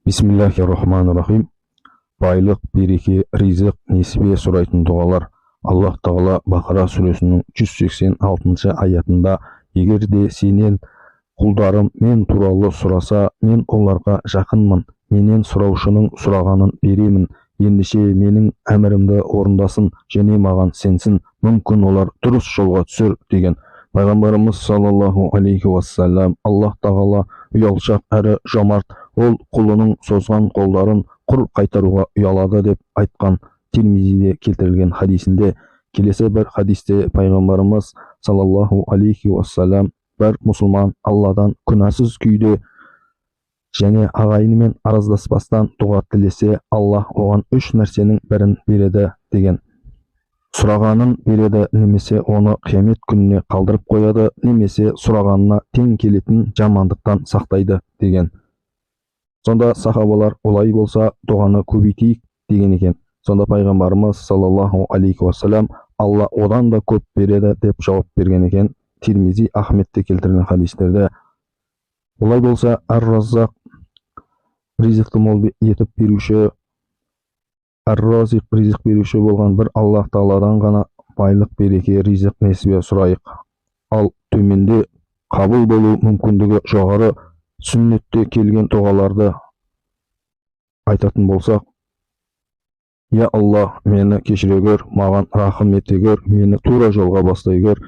Bismillahirrahmanirrahim. Байлық, береке, ризық, несібе сұрайтын дұғалар. Аллах Тағала Бақара сүресінің 186 аятында: егер де сенен құлдарым мен туралы сұраса, мен оларға жақынмын, менен сұраушының сұрағанын беремін, ендеше менің әмірімді орындасын және маған сенсін, мүмкін олар дұрыс жолға түсер деген. Пайғамбарымыз саллаллаху алейхи уассалам: Аллах Тағала ұялшақ әрі жомарт, ол құлының созған қолдарын құр қайтаруға ұялады деп айтқан Тирмизиде келтірілген хадисінде. Келесі бір хадисте пайғамбарымыз саллаллаху алейхи уассалам: бір мұсылман Алладан күнәсіз күйде және ағайынымен араздаспастан дұға тілесе, Аллах оған 3 нәрсенің бірін береді деген. Сұрағанын береді, немесе оны қиямет күніне қалдырып қояды, немесе сұрағанына тең келетін жамандықтан сақтайды деген. Сонда сахабалар: олай болса дұғаны көбейтейік деген екен. Сонда пайғамбарымыз саллаллаху алейхи уассалам: Алла одан да көп береді деп жауап берген екен. Тирмизи, Ахмедте келтірген хадистерде. Олай болса, ар-раззақ, ризықты мол етіп беруші, ар-разиқ, ризық беруші болған бір Аллах Тағаладан ғана байлық, береке, ризық, несібе сұрайық. Ал төменде қабыл болу мүмкіндігі жоғары сүннетте келген дұғаларды айтатын болсақ: Я Аллах, мені кешіре көр, маған рахым ете көр, мені тура жолға бастай көр,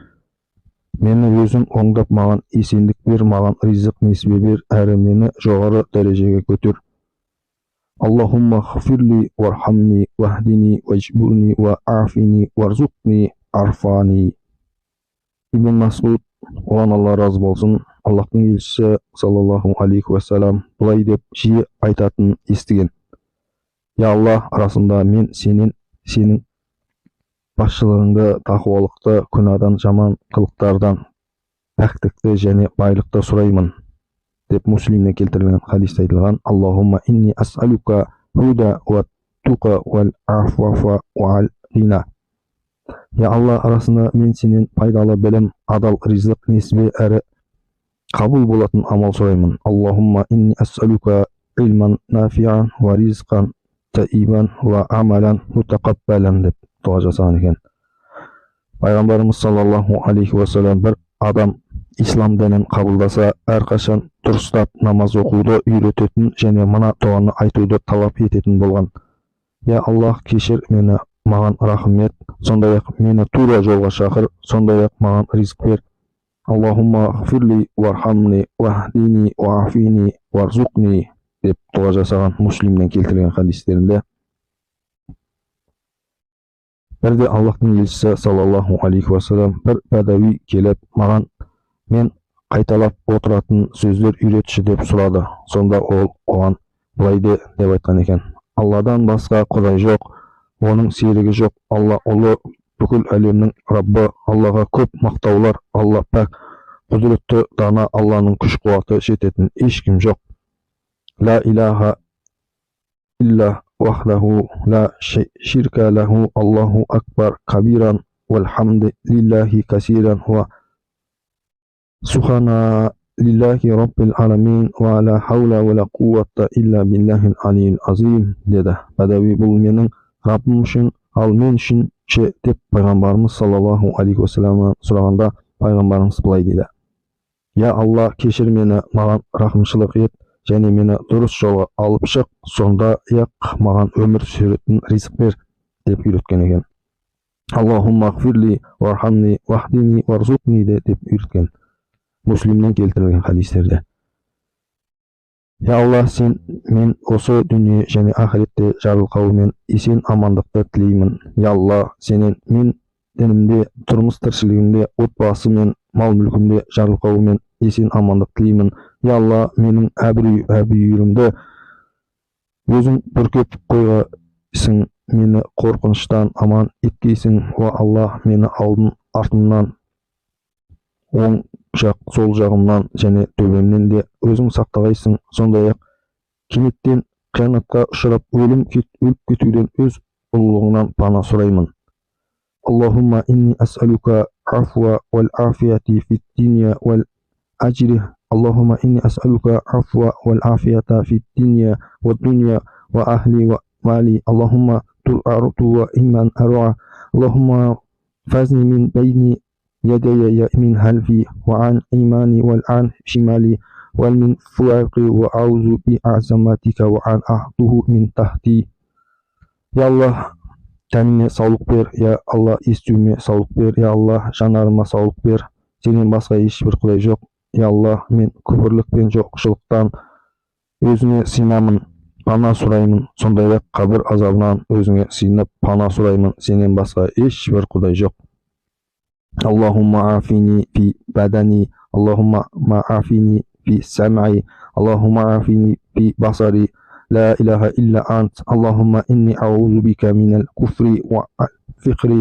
мені өзің оңдап маған есендік бер, маған ризық, несібе бер, әрі мені жоғары дәрежеге көтер. Аллахумма хфирли вархамни вахдини вajburni ва'афини варзуқни арфани. Ибн Масуд, оған Алла разы болсын, Аллахтың елшісі саллаллаху алейхи уассалам бұлай деп жиі айтатын естіген: Я Аллах, расында мен сенің басшылығыңды, тақуалықты, күнәдан, жаман қылықтардан пәктікті және байлықты сұраймын деп Муслимне келтірілген хадисте айтылған. Аллахумма инни ас'алука худа ва туқа вал афуафа вал ғина. Я Алла, арасында мен сенен пайдалы білім, адал ризық, несібе әрі қабыл болатын амал сұраймын. Аллахумма инни ас'алука илман нафиан ва ризқан таибан ва амалан мутақаббалан деп дұға жасаған екен. Пайғамбарымыз саллаллаху алейхи уассалам: бір адам ислам дінін қабылдаса, әрқашан дұрыстап намаз оқуды үйрететін және мына дұғаны айтуды талап ететін болған: Я Аллах, кешір мені, маған рахым ет, сондай-ақ мені тура жолға шақыр, сондай-ақ маған ризық бер. Аллахумма гфирли вархамни вахдини ва'афини варзуқни деп дұға жасаған Муслимнен келтірген хадистерінде. Бірде Аллахтың елшісі саллаллаху алейхи уассалам: бір бәдәуи келіп маған мен қайталап отыратын сөздер үйретші деп сұрады. Сонда ол оған былай деп айтқан екен: Алладан басқа құдай жоқ, оның серігі жоқ, Алла ұлы, бүкіл әлемнің Раббы, Аллаға көп мақтаулар, Алла пәк, құдіретті, дана, Алланың күш-қуаты жететін ешкім жоқ. Ла илаха илля вахдаху ла ширка лаху, Аллаху акбар кабиран, вальхамди лиллахи касиран, ва субхана лиллахи раббил аламин, ва ла хаула ва ла қуватта илля биллахил алиyyil азим деді. Бәдәуи: бұл менің Раббым үшін, ал мен үшін ше деп пайғамбарымыз саллаллаху алейхи уассаламнан сұрағанда, пайғамбарымыз былай дейді: Я Алла, кешір мені, маған рахымшылық ет және мені дұрыс жолға алып шық, сондай-ақ маған өмір сүретін ризық бер деп үйреткен екен. Аллахумма гфирли вархамни вахдини варзуқни деп үйреткен Муслимнен келтірілген хадистерде. Я Алла, мен осы дүние және ақыретте жарылқауымен есен амандықты тілеймін. Я Алла, сенен мен дінімде, тұрмыс тіршілігімде, отбасы мен мал мүлкімде жарылқауымен есен амандық тілеймін. Я Алла, менің әбүйірімді өзің бүркеп қойғайсың, мені қорқыныштан аман еткейсің. Ва Алла, мені алдын артымнан, оң жақ, сол жағымнан және төбемнен де өзің сақтағайсың. Сондай-ақ кенеттен қиянатқа ұшырап өліп кетуден өз ұлылығынан пана сұраймын. Аллахумма инни ас'алука афуа вал афияти фит динья вал ажри اللهم إني أسألك عفو والعافية في الدنيا والدنيا وأهلي ومالي. اللهم طلعت وإيمان أروع. اللهم فزني من بين يدي من خلفي وعن إيماني والعن شمالي ومن فوقي وأعوذ بعظمتك وعن أحده من تحتي. Ya Allah, tenime sağlık ver. Ya Allah, istüğüme sağlık ver. Ya Allah, janarıma sağlık ver. Senden başka hiçbir Kuday yok. Ya Allah, men küfürlük ben jokçuluktan özüne sığınamın, pana surayımın. Sondaylak kabir azabından özüne sığınıp pana surayımın. Senden başka hiçbir Kuday yok. Allahumma afini fi badani, Allahumma afini fi sam'i, Allahumma afini fi basari. لا إله إلا أنت. اللهم إني أعوذ بك من الكفر والفقر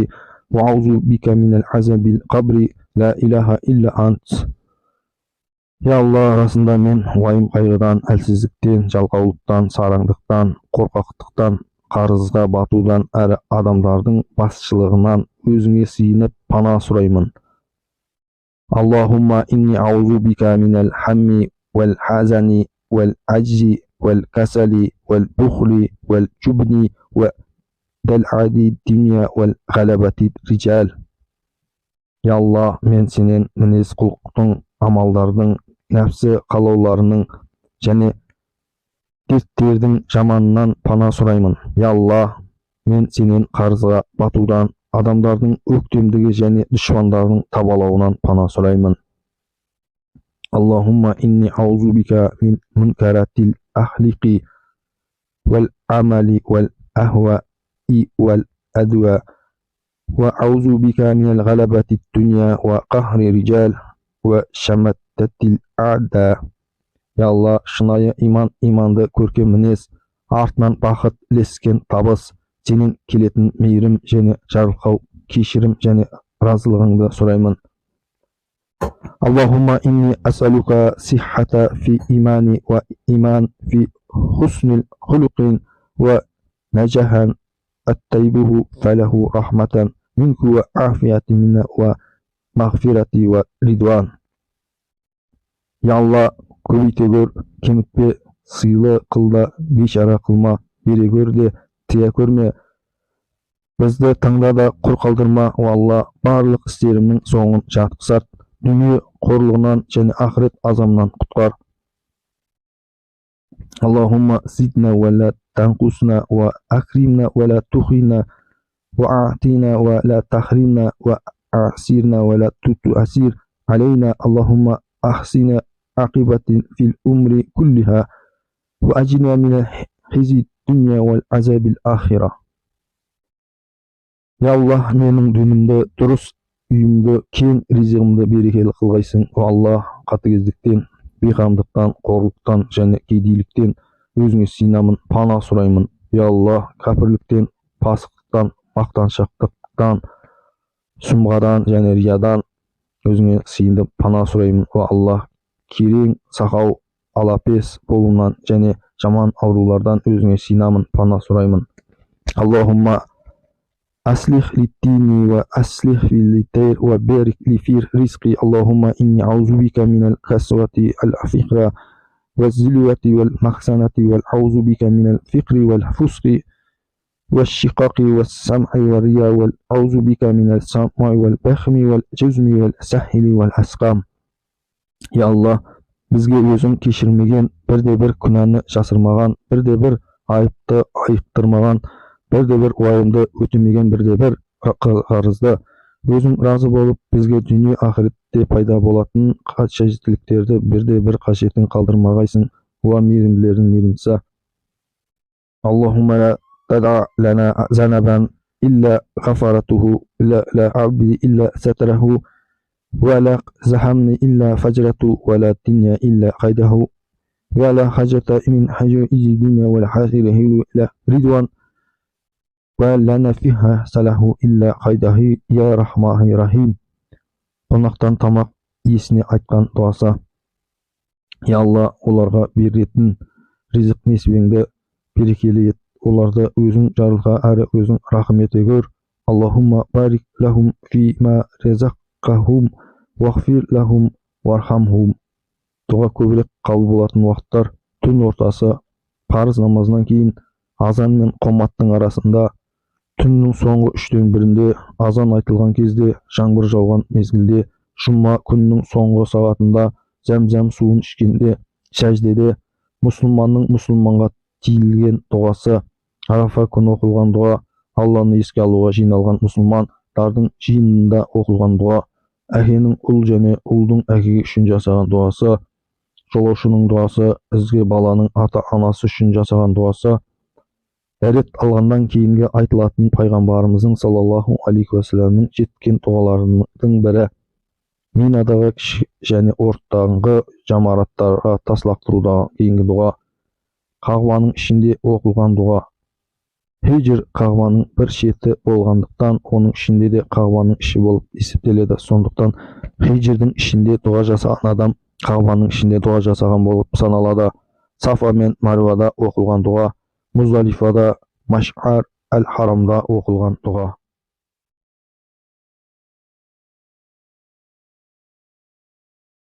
وأعوذ بك من العذاب القبر. لا إله إلا أنت. Ya Allah, arasında men vayım kaygıdan, әлсіздіктен, жалқаулықтан, сараңдықтан, қорқақтықтан, қарызға батудан әрі адамдардың басшылығынан өзіңе сыйынып пана сұраймын. Allahumma inni a'udhu bika minal hammi wal hazani wal ajzi wal kasali wal bukhli wal jubni wa dal'adi dunya wal ghalabati rijal. Ya Allah, men senen мінез құлықтың, амалдардың, нәпсі қалауларының және дерттердің жаманынан пана сұраймын. Ya Allah, мен сенен қарызға батудан, адамдардың өктемдігі және дұшпандардың табалауынан пана сұраймын. Allahumma inni a'udhu bika min munkaratil akhliqi wal amali wal ahwa'i wal adwa wa a'udhu bika min al-ghalabati dunya wa qahri rijal wa şamatatil a'da. Ya Allah, шынайы иман, иманды көркем мінез, артынан бақыт ілескен табыс, сенен келетін мейірім және жарылқау, кешірім және разылығыңды сұраймын. Allahumma inni as'aluka sihhata fi imani wa iman fi husnil khuluqin wa najahan at-tayyibuhu falahu rahmatan minku wa afiyati minna wa maghfirati wa ridwan. Ya Allah, көбейте көр, кемітпе, сыйлы қылда, бейшара қылма, бере көр де, тия көрме. Бізді тыңда да құр қалдырма, о Алла, барлық істерімнің соңын жатқызарт. Дүние қорлығынан және ақырет азабынан құтқар. Allahumma zidna wa la tanqusna wa akrimna wa la tukhina wa a'tina wa la tahrimna wa asirna wa la tu'asir علينا. اللهم أحسن عاقبة في الأمر كلها وأجنا من خزي الدنيا والعذاب الآخرة. Ya Allah, менің дінімді дұрыс, үйімді кең, ризығымды берекелі қылғайсың. О Алла, қатыгездіктен, бейқамдықтан, қорлықтан және кедейліктен өзіңе сыйынамын, пана сұраймын. Я Алла, кәпірліктен, пасықтықтан, мақтаншақтықтан, сұмғадан және риядан өзіңе сыйынып пана сұраймын. О Алла, керең, сақау, алапес болуынан және жаман аурулардан өзіңе сыйынамын, пана сұраймын. Allahumma أصلح للدين وأصلح للدير وبارك لي في رزقي. اللهم إني أعوذ بك من الكسوة الفقر والذلة والمخزنة وأعوذ بك من الفقر والفسق والشقاق والسمع والرياء وأعوذ بك من السمع والبخم والجزم والسهل والأسقام. Ya Allah, bizге өзің кешірмеген, бірде-бір күнәні жасырмаған, бірде-бір айыпты айыптырмаған, бірде-бір уайымды өтемеген, бірде-бір қарызды өзің разы болып, бізге дүние ақыретте пайда болатын қажеттіліктерді бірде-бір қажетін қалдырмағайсың. Уа мейірімділердің мейірімдісі. Allahumma la tad'a lana zanaban illa ghafaratuhu la abdi illa satarahu wa la zahamni illa fajratu wa la dunya illa qaydahu wa la hajata min hajaiji dunya wal akhirati ila ridwan wa lana fiha salahu illa qaydahi ya rahmani rahim. Қонақтан тамақ иесіне айтқан дуасы. Ya Allah, оларға беретін ризық несібеңді берекелі ет. Оларды өзің жарылға әрі өзің рахым ете көр. Allahumma barik lahum fi ma razaqahum waghfir lahum warhamhum. дұға көбірек қабыл болатын уақыттар түн ортасы, парыз намазынан кейін азан мен қоматтың арасында, түннің соңғы 1/3-інде, азан айтылған кезде, жаңбыр жауған мезгілде, жұма күннің соңғы сағатында, зәм-зәм суын ішкенде, сәждеде, мұсылманның мұсылманға тиілген дұғасы, арафа күні оқылған дұға, Алланы еске алуға жиналған мұсылмандардың жиынында оқылған дұға, әкенің ұл және ұлдың әкеге үшін жасаған дұғасы, жолаушының дұғасы, ізгі баланың ата-анасы үшін жасаған дұғасы, дәрет алғаннан кейінгі айтылатын пайғамбарымыздың саллаллаху алейхи уассаламның жеткен дұғаларының бірі, минадағы және ортаңғы жамараттарға тас лақтырудан кейінгі дұға, қағбаның ішінде оқылған дұға. Хижр қағбаның бір шеті болғандықтан, оның ішінде де қағбаның іші болып есептеледі. Сондықтан хижрдің ішінде дұға жасаған адам қағбаның ішінде дұға жасаған болып саналады. Сафа мен Марвада оқылған дұға, Муздалифада, Машъар әл-Харамда оқылған дұға.